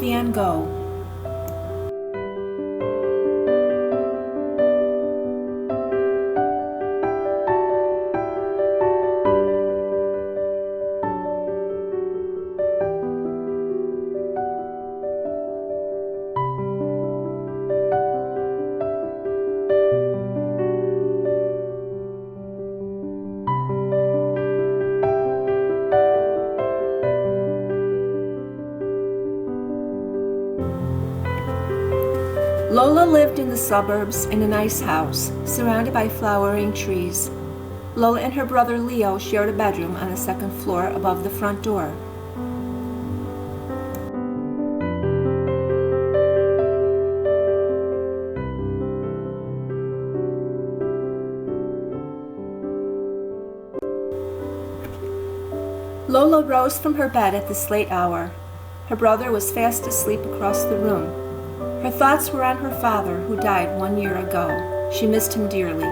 Van Gogh. Lola lived in the suburbs in a nice house, surrounded by flowering trees. Lola and her brother Leo shared a bedroom on the second floor above the front door. Lola rose from her bed at this late hour. Her brother was fast asleep across the room. Her thoughts were on her father, who died 1 year ago. She missed him dearly.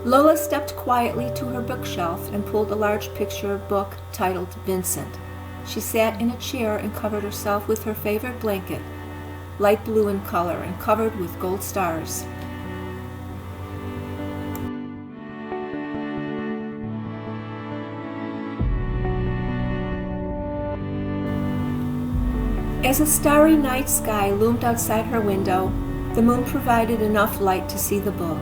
Lola stepped quietly to her bookshelf and pulled a large picture book titled Vincent. She sat in a chair and covered herself with her favorite blanket, light blue in color and covered with gold stars. As a starry night sky loomed outside her window, the moon provided enough light to see the book.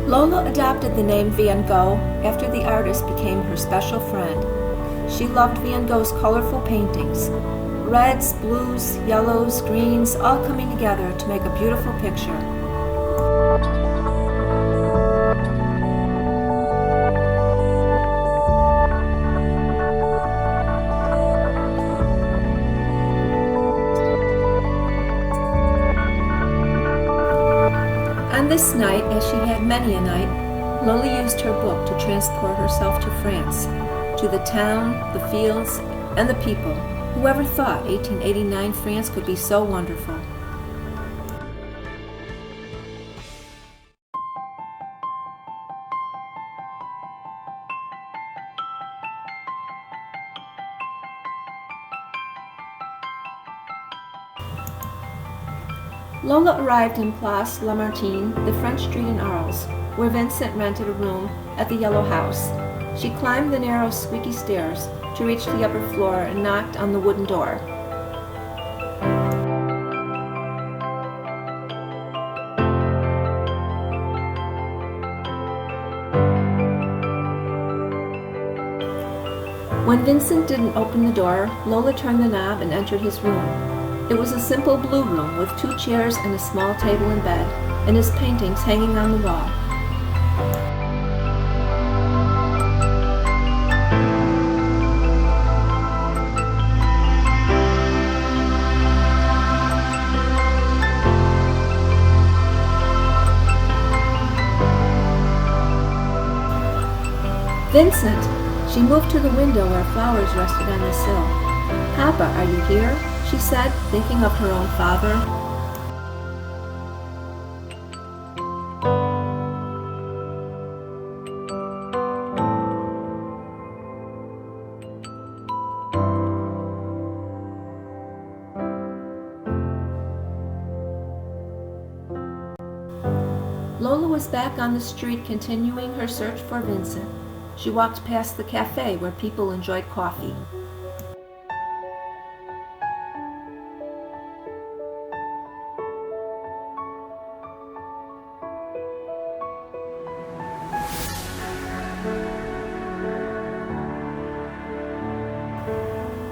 Lola adopted the name Van Gogh after the artist became her special friend. She loved Van Gogh's colorful paintings, reds, blues, yellows, greens, all coming together to make a beautiful picture. On this night, as she had many a night, Lola used her book to transport herself to France, to the town, the fields, and the people. Whoever thought 1889 France could be so wonderful? Lola arrived in Place Lamartine, the French street in Arles, where Vincent rented a room at the Yellow House. She climbed the narrow, squeaky stairs to reach the upper floor and knocked on the wooden door. When Vincent didn't open the door, Lola turned the knob and entered his room. It was a simple blue room with 2 chairs and a small table and bed, and his paintings hanging on the wall. Vincent! She moved to the window where flowers rested on the sill. Papa, are you here? She said, thinking of her own father. Lola was back on the street continuing her search for Vincent. She walked past the cafe where people enjoyed coffee.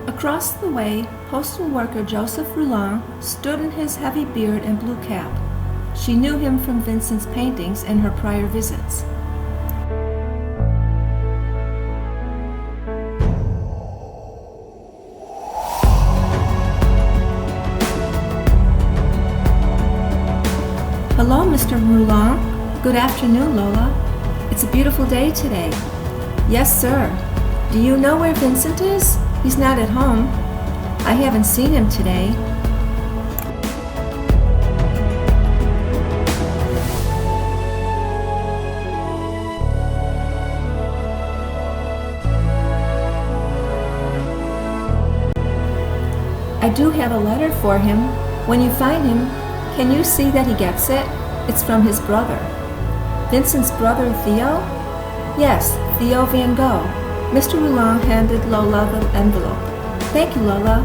Across the way, postal worker Joseph Roulin stood in his heavy beard and blue cap. She knew him from Vincent's paintings and her prior visits. Hello, Mr. Roulant. Good afternoon, Lola. It's a beautiful day today. Yes, sir. Do you know where Vincent is? He's not at home. I haven't seen him today. I do have a letter for him. When you find him, can you see that he gets it? It's from his brother. Vincent's brother, Theo? Yes, Theo van Gogh. Mr. Roulant handed Lola the envelope. Thank you, Lola.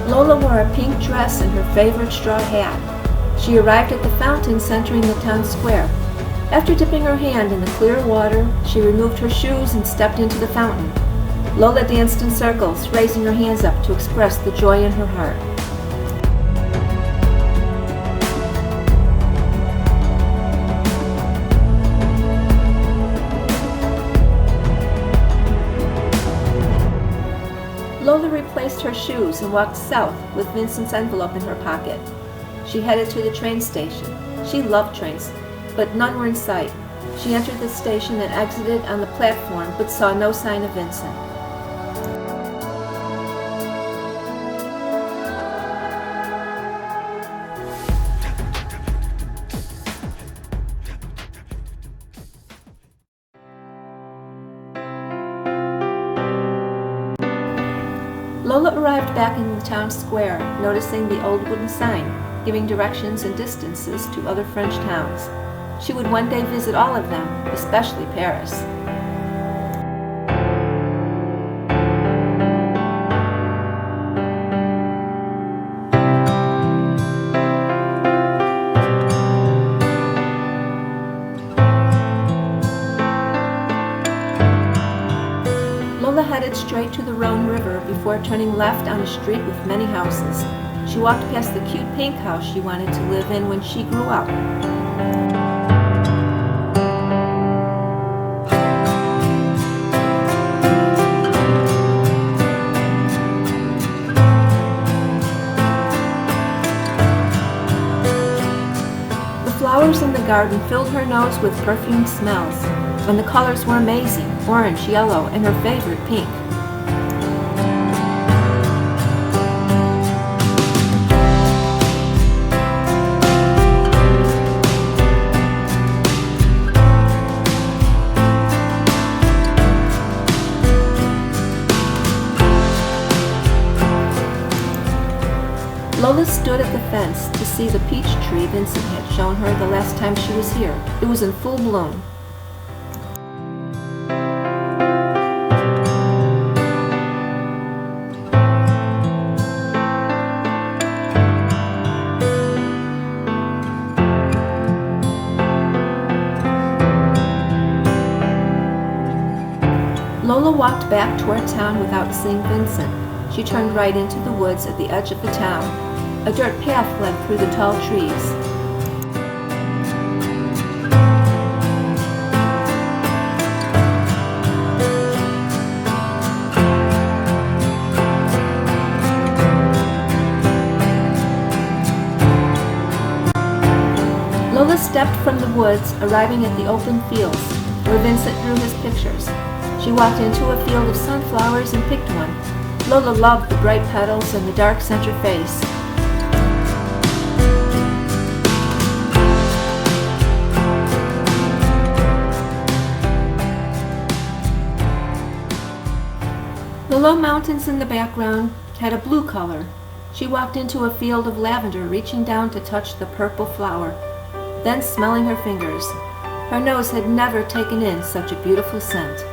Lola wore a pink dress and her favorite straw hat. She arrived at the fountain centering the town square. After dipping her hand in the clear water, she removed her shoes and stepped into the fountain. Lola danced in circles, raising her hands up to express the joy in her heart. Lola replaced her shoes and walked south with Vincent's envelope in her pocket. She headed to the train station. She loved trains, but none were in sight. She entered the station and exited on the platform, but saw no sign of Vincent. Lola arrived back in the town square, noticing the old wooden sign, giving directions and distances to other French towns. She would one day visit all of them, especially Paris. Lola headed straight to the Rhone River before turning left on a street with many houses. She walked past the cute pink house she wanted to live in when she grew up. The flowers in the garden filled her nose with perfumed smells, and the colors were amazing: orange, yellow, and her favorite, pink. Lola stood at the fence to see the peach tree Vincent had shown her the last time she was here. It was in full bloom. Lola walked back toward town without seeing Vincent. She turned right into the woods at the edge of the town. A dirt path led through the tall trees. Lola stepped from the woods, arriving at the open fields, where Vincent drew his pictures. She walked into a field of sunflowers and picked one. Lola loved the bright petals and the dark center face. The low mountains in the background had a blue color. She walked into a field of lavender, reaching down to touch the purple flower, then smelling her fingers. Her nose had never taken in such a beautiful scent.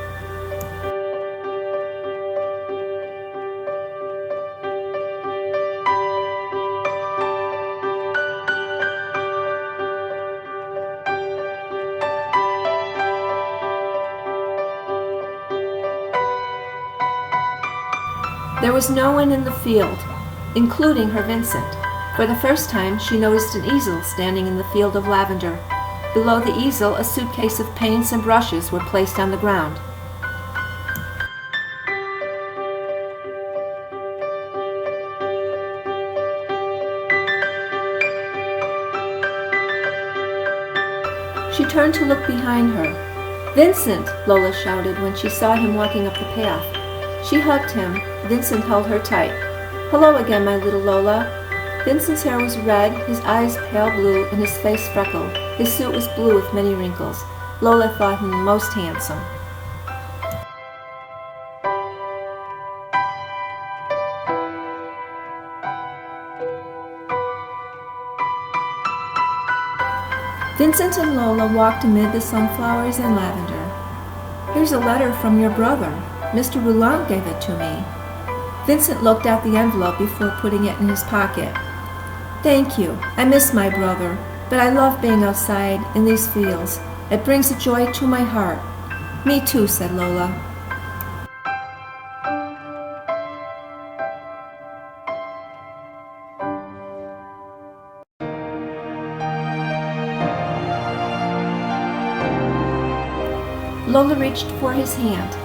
There was no one in the field, including her Vincent. For the first time, she noticed an easel standing in the field of lavender. Below the easel, a suitcase of paints and brushes were placed on the ground. She turned to look behind her. "Vincent!" Lola shouted when she saw him walking up the path. She hugged him. Vincent held her tight. "Hello again, my little Lola." Vincent's hair was red, his eyes pale blue, and his face freckled. His suit was blue with many wrinkles. Lola thought him most handsome. Vincent and Lola walked amid the sunflowers and lavender. "Here's a letter from your brother. Mr. Roulin gave it to me." Vincent looked at the envelope before putting it in his pocket. "Thank you. I miss my brother, but I love being outside in these fields. It brings a joy to my heart." "Me too," said Lola. Lola reached for his hand.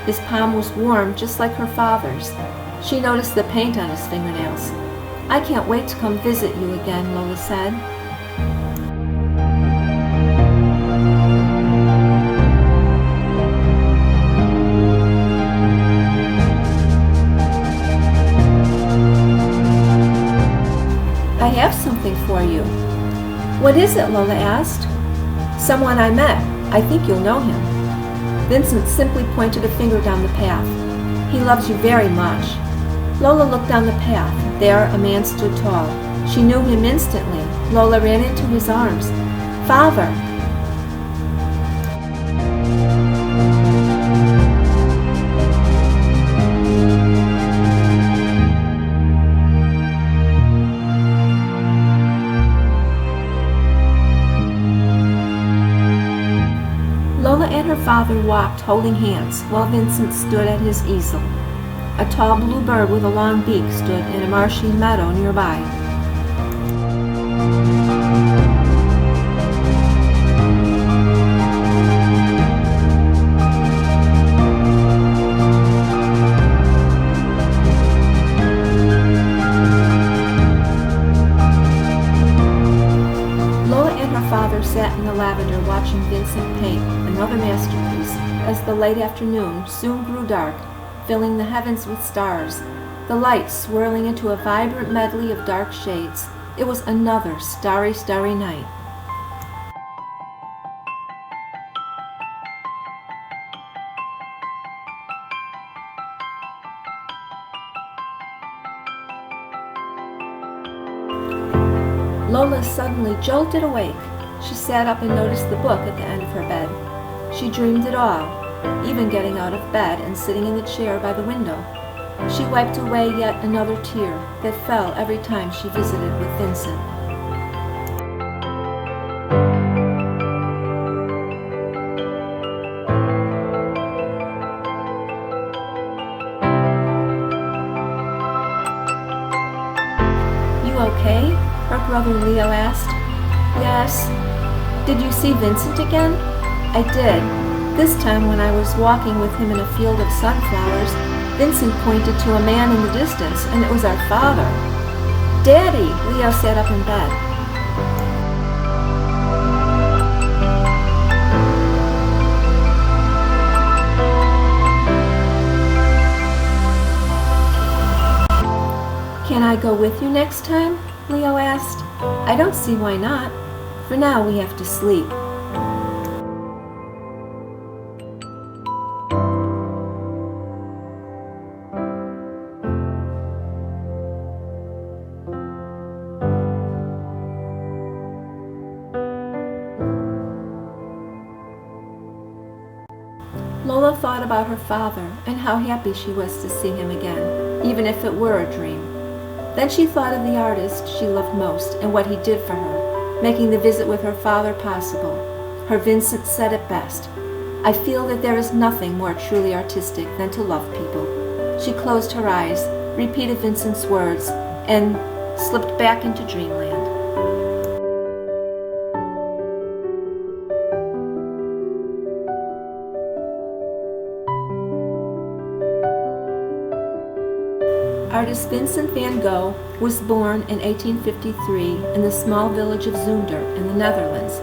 His palm was warm, just like her father's. She noticed the paint on his fingernails. "I can't wait to come visit you again," Lola said. "I have something for you." "What is it?" Lola asked. "Someone I met. I think you'll know him." Vincent simply pointed a finger down the path. "He loves you very much." Lola looked down the path. There a man stood tall. She knew him instantly. Lola ran into his arms. "Father!" Lola and her father walked holding hands while Vincent stood at his easel. A tall blue bird with a long beak stood in a marshy meadow nearby. Lola and her father sat in the lavender watching Vincent paint another masterpiece as the late afternoon soon grew dark, filling the heavens with stars, the light swirling into a vibrant medley of dark shades. It was another starry, starry night. Lola suddenly jolted awake. She sat up and noticed the book at the end of her bed. She dreamed it all, even getting out of bed and sitting in the chair by the window. She wiped away yet another tear that fell every time she visited with Vincent. "You okay?" her brother Leo asked. "Yes." "Did you see Vincent again?" "I did. This time when I was walking with him in a field of sunflowers, Vincent pointed to a man in the distance, and it was our father." "Daddy!" Leo sat up in bed. "Can I go with you next time?" Leo asked. "I don't see why not. For now we have to sleep." Lola thought about her father and how happy she was to see him again, even if it were a dream. Then she thought of the artist she loved most and what he did for her, making the visit with her father possible. Her Vincent said it best. "I feel that there is nothing more truly artistic than to love people." She closed her eyes, repeated Vincent's words, and slipped back into dreamland. Artist Vincent van Gogh was born in 1853 in the small village of Zundert in the Netherlands.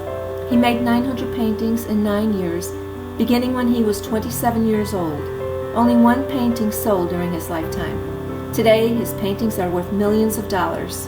He made 900 paintings in 9 years, beginning when he was 27 years old. Only one painting sold during his lifetime. Today, his paintings are worth millions of dollars.